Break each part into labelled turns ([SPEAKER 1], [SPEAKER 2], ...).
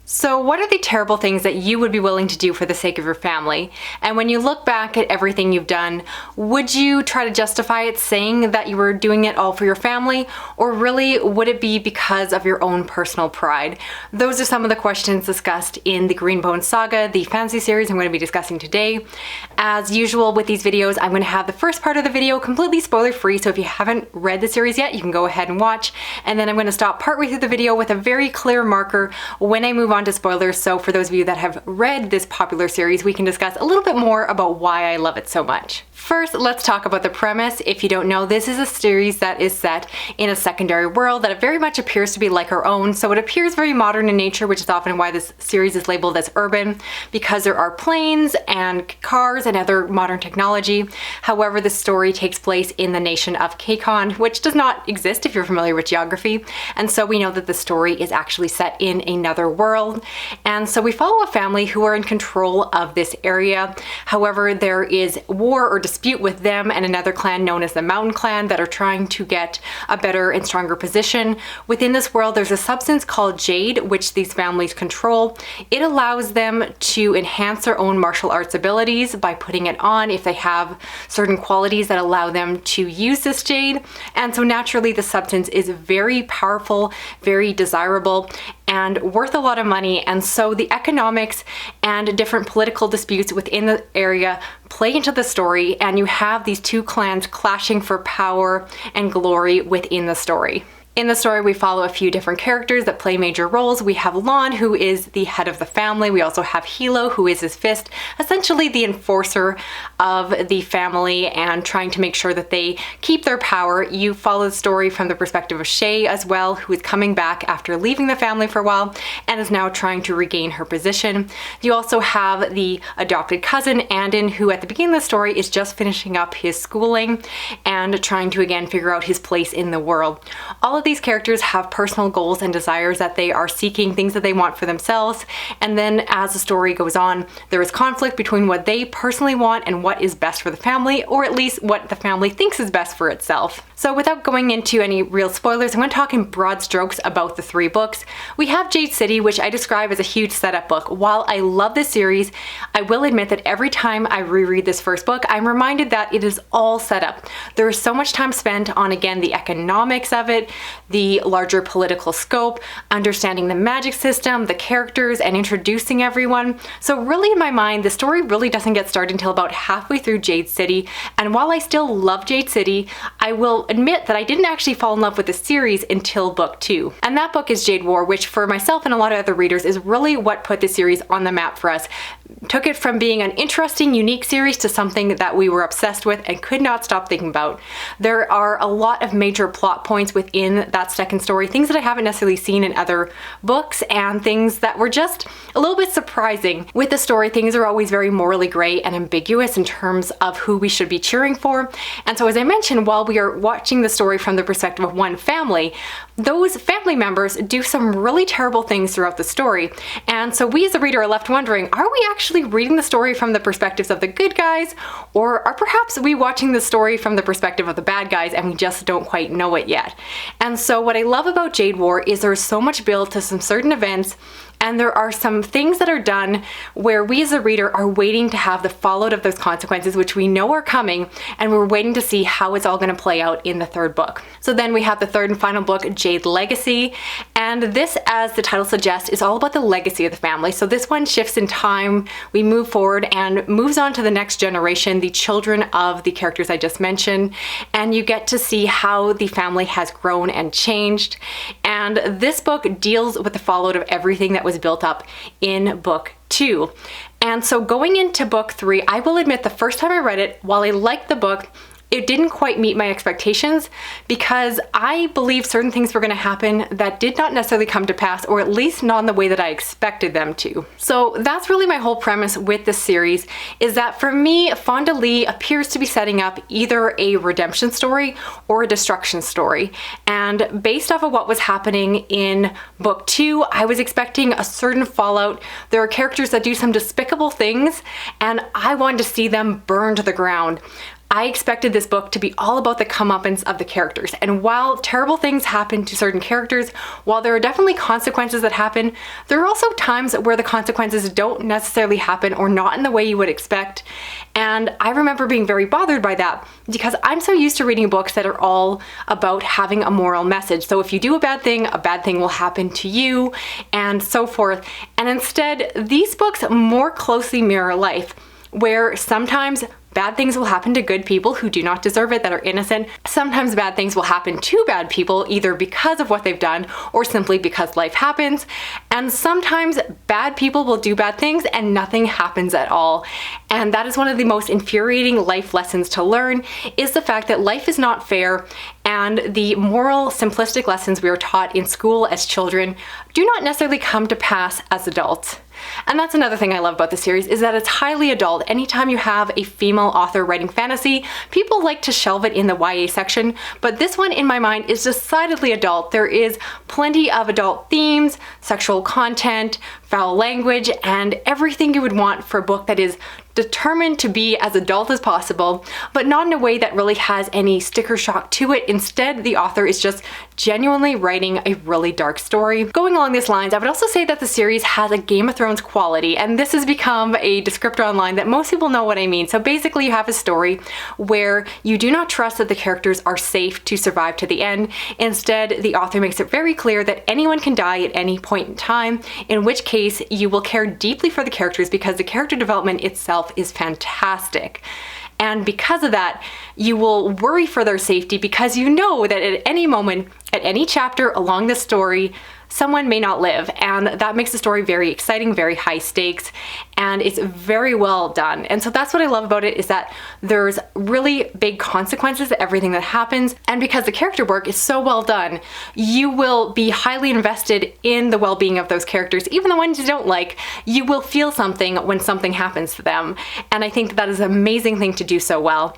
[SPEAKER 1] So what are the terrible things that you would be willing to do for the sake of your family? And when you look back at everything you've done, would you try to justify it saying that you were doing it all for your family? Or really, would it be because of your own personal pride? Those are some of the questions discussed in the Greenbone Saga, the fantasy series I'm going to be discussing today. As usual with these videos, I'm going to have the first part of the video completely spoiler-free, so if you haven't read the series yet, you can go ahead and watch. And then I'm going to stop partway through the video with a very clear marker when I move on to spoilers, so for those of you that have read this popular series, we can discuss a little bit more about why I love it so much. First, let's talk about the premise. If you don't know, this is a series that is set in a secondary world that very much appears to be like our own, so it appears very modern in nature, which is often why this series is labeled as urban, because there are planes and cars and other modern technology. However, the story takes place in the nation of Kakon, which does not exist if you're familiar with geography, and so we know that the story is actually set in another world. And so we follow a family who are in control of this area. However, there is war or dispute with them and another clan known as the Mountain Clan that are trying to get a better and stronger position. Within this world, there's a substance called Jade, which these families control. It allows them to enhance their own martial arts abilities by putting it on if they have certain qualities that allow them to use this Jade. And so naturally, the substance is very powerful, very desirable, and worth a lot of money, and so the economics and different political disputes within the area play into the story, and you have these two clans clashing for power and glory within the story. In the story, we follow a few different characters that play major roles. We have Lon, who is the head of the family. We also have Hilo, who is his fist, essentially the enforcer of the family and trying to make sure that they keep their power. You follow the story from the perspective of Shay as well, who is coming back after leaving the family for a while and is now trying to regain her position. You also have the adopted cousin, Andon, who at the beginning of the story is just finishing up his schooling and trying to again figure out his place in the world. All of these characters have personal goals and desires that they are seeking, things that they want for themselves, and then as the story goes on, there is conflict between what they personally want and what is best for the family, or at least what the family thinks is best for itself. So without going into any real spoilers, I'm going to talk in broad strokes about the three books. We have Jade City, which I describe as a huge setup book. While I love this series, I will admit that every time I reread this first book, I'm reminded that it is all set up. There is so much time spent on, again, the economics of it, the larger political scope, understanding the magic system, the characters, and introducing everyone. So really in my mind, the story really doesn't get started until about halfway through Jade City, and while I still love Jade City, I will admit that I didn't actually fall in love with the series until book 2. And that book is Jade War, which for myself and a lot of other readers is really what put the series on the map for us. Took it from being an interesting, unique series to something that we were obsessed with and could not stop thinking about. There are a lot of major plot points within that second story, things that I haven't necessarily seen in other books and things that were just a little bit surprising. With the story, things are always very morally gray and ambiguous in terms of who we should be cheering for. And so as I mentioned, while we are watching the story from the perspective of one family, those family members do some really terrible things throughout the story. And so we as a reader are left wondering, are we actually reading the story from the perspectives of the good guys, or are perhaps we watching the story from the perspective of the bad guys and we just don't quite know it yet? And so what I love about Jade War is there's so much build to some certain events, and there are some things that are done where we as a reader are waiting to have the fallout of those consequences, which we know are coming, and we're waiting to see how it's all going to play out in the third book. So then we have the third and final book, Jade Legacy, and this, as the title suggests, is all about the legacy of the family. So this one shifts in time, we move forward and moves on to the next generation, the children of the characters I just mentioned, and you get to see how the family has grown and changed. And this book deals with the fallout of everything that was built up in book 2. And so going into book 3, I will admit the first time I read it, while I liked the book, it didn't quite meet my expectations because I believe certain things were going to happen that did not necessarily come to pass, or at least not in the way that I expected them to. So that's really my whole premise with this series, is that for me, Fonda Lee appears to be setting up either a redemption story or a destruction story. And based off of what was happening in book 2, I was expecting a certain fallout. There are characters that do some despicable things, and I wanted to see them burned to the ground. I expected this book to be all about the comeuppance of the characters. And while terrible things happen to certain characters, while there are definitely consequences that happen, there are also times where the consequences don't necessarily happen or not in the way you would expect. And I remember being very bothered by that because I'm so used to reading books that are all about having a moral message. So if you do a bad thing will happen to you and so forth. And instead, these books more closely mirror life, where sometimes bad things will happen to good people who do not deserve it, that are innocent. Sometimes bad things will happen to bad people, either because of what they've done or simply because life happens. And sometimes bad people will do bad things and nothing happens at all. And that is one of the most infuriating life lessons to learn, is the fact that life is not fair, and the moral, simplistic lessons we are taught in school as children do not necessarily come to pass as adults. And that's another thing I love about the series, is that it's highly adult. Anytime you have a female author writing fantasy, people like to shelve it in the YA section, but this one in my mind is decidedly adult. There is plenty of adult themes, sexual content, foul language, and everything you would want for a book that is determined to be as adult as possible, but not in a way that really has any sticker shock to it. Instead, the author is just genuinely writing a really dark story. Going along these lines, I would also say that the series has a Game of Thrones quality, and this has become a descriptor online that most people know what I mean. So basically, you have a story where you do not trust that the characters are safe to survive to the end. Instead, the author makes it very clear that anyone can die at any point in time, in which case you will care deeply for the characters because the character development itself is fantastic. And because of that, you will worry for their safety because you know that at any moment, at any chapter along the story, someone may not live, and that makes the story very exciting, very high stakes, and it's very well done. And so that's what I love about it, is that there's really big consequences to everything that happens, and because the character work is so well done, you will be highly invested in the well-being of those characters. Even the ones you don't like, you will feel something when something happens to them, and I think that is an amazing thing to do so well.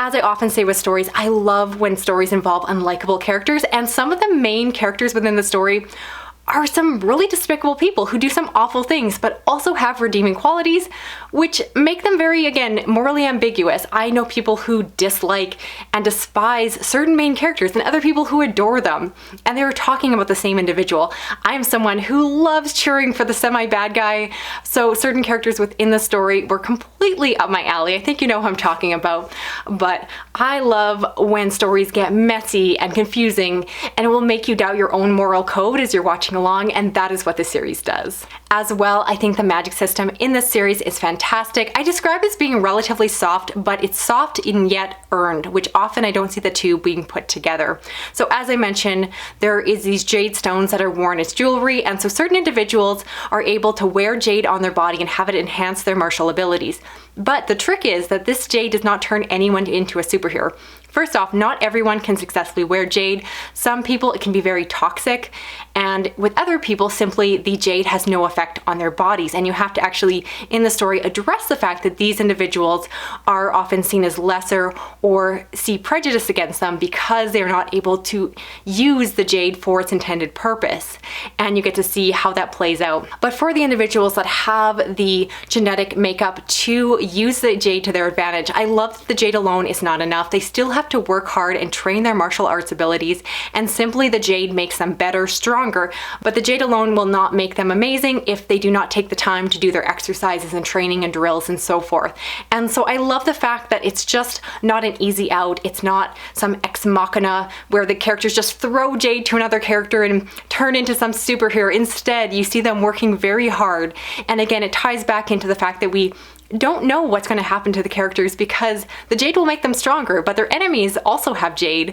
[SPEAKER 1] As I often say with stories, I love when stories involve unlikable characters, and some of the main characters within the story are some really despicable people who do some awful things, but also have redeeming qualities, which make them very, again, morally ambiguous. I know people who dislike and despise certain main characters and other people who adore them, and they were talking about the same individual. I am someone who loves cheering for the semi-bad guy, so certain characters within the story were completely up my alley. I think you know who I'm talking about, but I love when stories get messy and confusing, and it will make you doubt your own moral code as you're watching along, and that is what the series does. As well, I think the magic system in this series is fantastic. I describe it as being relatively soft, but it's soft and yet earned, which often I don't see the two being put together. So as I mentioned, there is these jade stones that are worn as jewelry, and so certain individuals are able to wear jade on their body and have it enhance their martial abilities. But the trick is that this jade does not turn anyone into a superhero. First off, not everyone can successfully wear jade. Some people, it can be very toxic, and with other people, simply the jade has no effect on their bodies, and you have to actually, in the story, address the fact that these individuals are often seen as lesser or see prejudice against them because they're not able to use the jade for its intended purpose, and you get to see how that plays out. But for the individuals that have the genetic makeup to use the jade to their advantage, I love that the jade alone is not enough. They still have to work hard and train their martial arts abilities, and simply the jade makes them better, stronger, but the jade alone will not make them amazing if they do not take the time to do their exercises and training and drills and so forth. And so I love the fact that it's just not an easy out. It's not some ex machina where the characters just throw jade to another character and turn into some superhero. Instead, you see them working very hard, and again, it ties back into the fact that we don't know what's going to happen to the characters because the jade will make them stronger, but their enemies also have jade,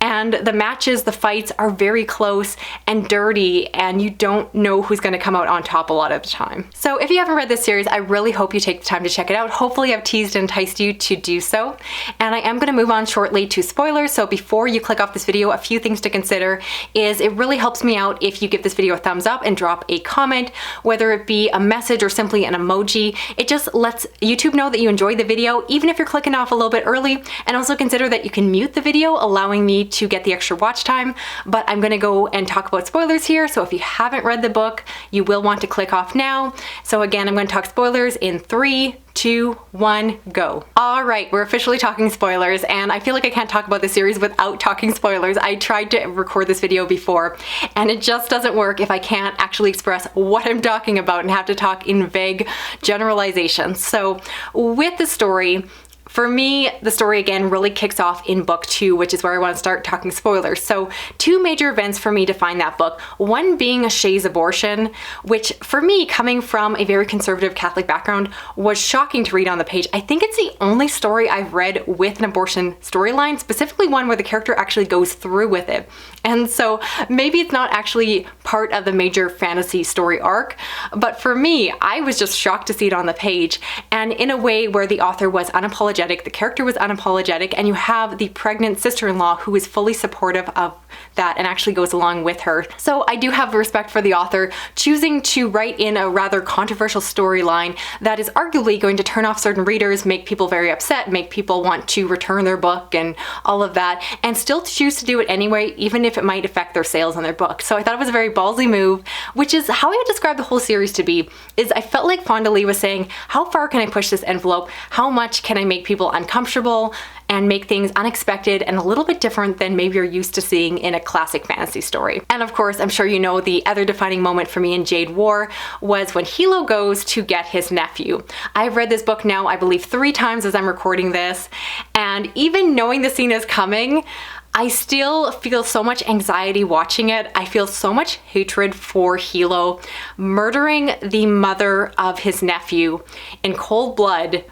[SPEAKER 1] and the matches, the fights are very close and dirty, and you don't know who's going to come out on top a lot of the time. So if you haven't read this series, I really hope you take the time to check it out. Hopefully I've teased and enticed you to do so, and I am going to move on shortly to spoilers. So before you click off this video, a few things to consider is it really helps me out if you give this video a thumbs up and drop a comment, whether it be a message or simply an emoji. It just lets YouTube know that you enjoyed the video, even if you're clicking off a little bit early, and also consider that you can mute the video, allowing me to get the extra watch time. But I'm gonna go and talk about spoilers here, so if you haven't read the book, you will want to click off now. So again, I'm gonna talk spoilers in 3, 2, 1, go. All right, we're officially talking spoilers, and I feel like I can't talk about this series without talking spoilers. I tried to record this video before, and it just doesn't work if I can't actually express what I'm talking about and have to talk in vague generalizations. So with the story, for me, the story again really kicks off in book 2, which is where I want to start talking spoilers. So 2 major events for me define that book. One being Shay's abortion, which for me, coming from a very conservative Catholic background, was shocking to read on the page. I think it's the only story I've read with an abortion storyline, specifically one where the character actually goes through with it. And so maybe it's not actually part of the major fantasy story arc, but for me, I was just shocked to see it on the page, and in a way where the author was unapologetic, the character was unapologetic, and you have the pregnant sister-in-law who is fully supportive of that and actually goes along with her. So I do have respect for the author choosing to write in a rather controversial storyline that is arguably going to turn off certain readers, make people very upset, make people want to return their book and all of that, and still choose to do it anyway, even if it might affect their sales on their book. So I thought it was a very ballsy move, which is how I would describe the whole series to be, is I felt like Fonda was saying, how far can I push this envelope? How much can I make people uncomfortable and make things unexpected and a little bit different than maybe you're used to seeing in a classic fantasy story. And of course, I'm sure you know the other defining moment for me in Jade War was when Hilo goes to get his nephew. I've read this book now, I believe 3 times as I'm recording this, and even knowing the scene is coming, I still feel so much anxiety watching it. I feel so much hatred for Hilo murdering the mother of his nephew in cold blood.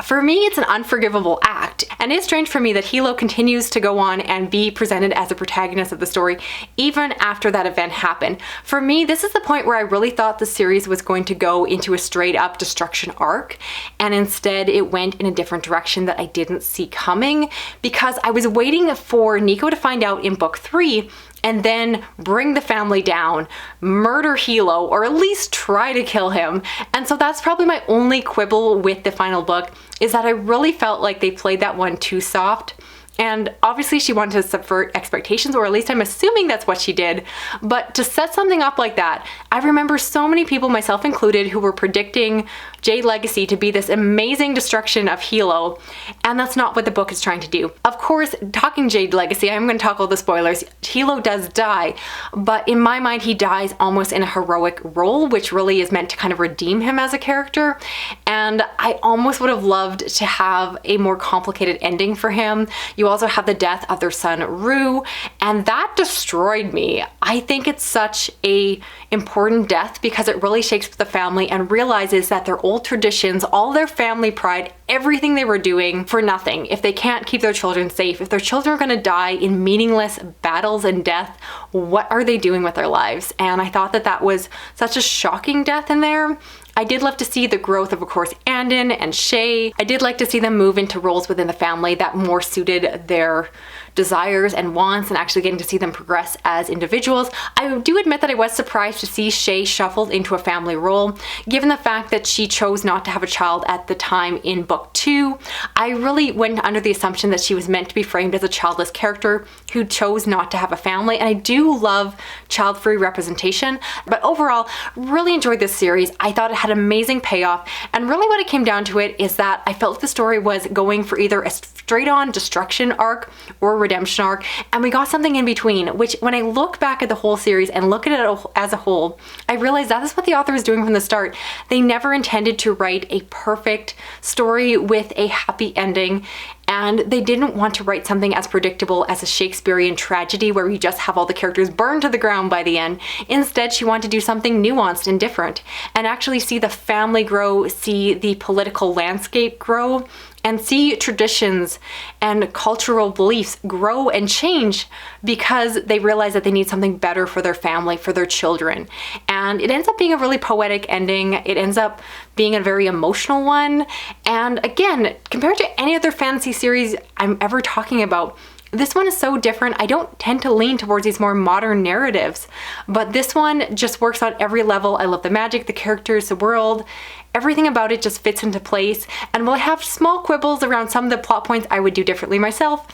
[SPEAKER 1] For me, it's an unforgivable act, and it's strange for me that Hilo continues to go on and be presented as a protagonist of the story even after that event happened. For me, this is the point where I really thought the series was going to go into a straight up destruction arc, and instead it went in a different direction that I didn't see coming, because I was waiting for Nico to find out in book 3 and then bring the family down, murder Hilo, or at least try to kill him. And so that's probably my only quibble with the final book, is that I really felt like they played that one too soft. And obviously she wanted to subvert expectations, or at least I'm assuming that's what she did. But to set something up like that, I remember so many people, myself included, who were predicting Jade Legacy to be this amazing destruction of Hilo, and that's not what the book is trying to do. Of course, talking Jade Legacy, I'm going to talk all the spoilers. Hilo does die, but in my mind he dies almost in a heroic role, which really is meant to kind of redeem him as a character, and I almost would have loved to have a more complicated ending for him. You also have the death of their son Rue, and that destroyed me. I think it's such a important death because it really shakes the family and realizes that their old traditions, all their family pride, everything they were doing for nothing. If they can't keep their children safe, if their children are going to die in meaningless battles and death, what are they doing with their lives? And I thought that that was such a shocking death in there. I did love to see the growth of course, Andon and Shay. I did like to see them move into roles within the family that more suited their desires and wants, and actually getting to see them progress as individuals. I do admit that I was surprised to see Shay shuffled into a family role, given the fact that she chose not to have a child at the time in book 2. I really went under the assumption that she was meant to be framed as a childless character who chose not to have a family, and I do love child-free representation, but overall, really enjoyed this series. I thought it had amazing payoff, and really what it came down to it is that I felt the story was going for either a straight-on destruction arc or a redemption arc, and we got something in between, which when I look back at the whole series and look at it as a whole, I realized that is what the author was doing from the start. They never intended to write a perfect story with a happy ending, and they didn't want to write something as predictable as a Shakespearean tragedy where you just have all the characters burned to the ground by the end. Instead, she wanted to do something nuanced and different and actually see the family grow, see the political landscape grow, and see traditions and cultural beliefs grow and change because they realize that they need something better for their family, for their children. And it ends up being a really poetic ending. It ends up being a very emotional one. And again, compared to any other fantasy series I'm ever talking about, this one is so different. I don't tend to lean towards these more modern narratives, but this one just works on every level. I love the magic, the characters, the world. Everything about it just fits into place. And while I have small quibbles around some of the plot points I would do differently myself,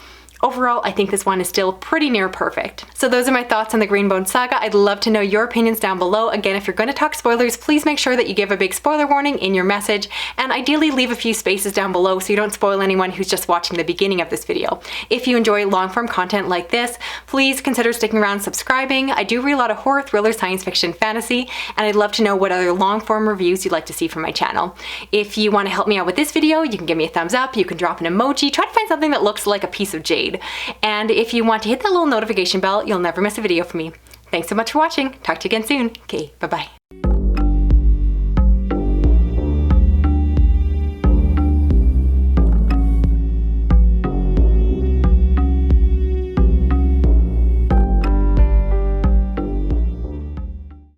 [SPEAKER 1] overall, I think this one is still pretty near perfect. So those are my thoughts on the Greenbone Saga. I'd love to know your opinions down below. Again, if you're going to talk spoilers, please make sure that you give a big spoiler warning in your message, and ideally leave a few spaces down below so you don't spoil anyone who's just watching the beginning of this video. If you enjoy long-form content like this, please consider sticking around, subscribing. I do read a lot of horror, thriller, science fiction, fantasy, and I'd love to know what other long-form reviews you'd like to see from my channel. If you want to help me out with this video, you can give me a thumbs up, you can drop an emoji, try to find something that looks like a piece of jade. And if you want to hit that little notification bell, you'll never miss a video from me. Thanks so much for watching. Talk to you again soon. Okay, bye-bye.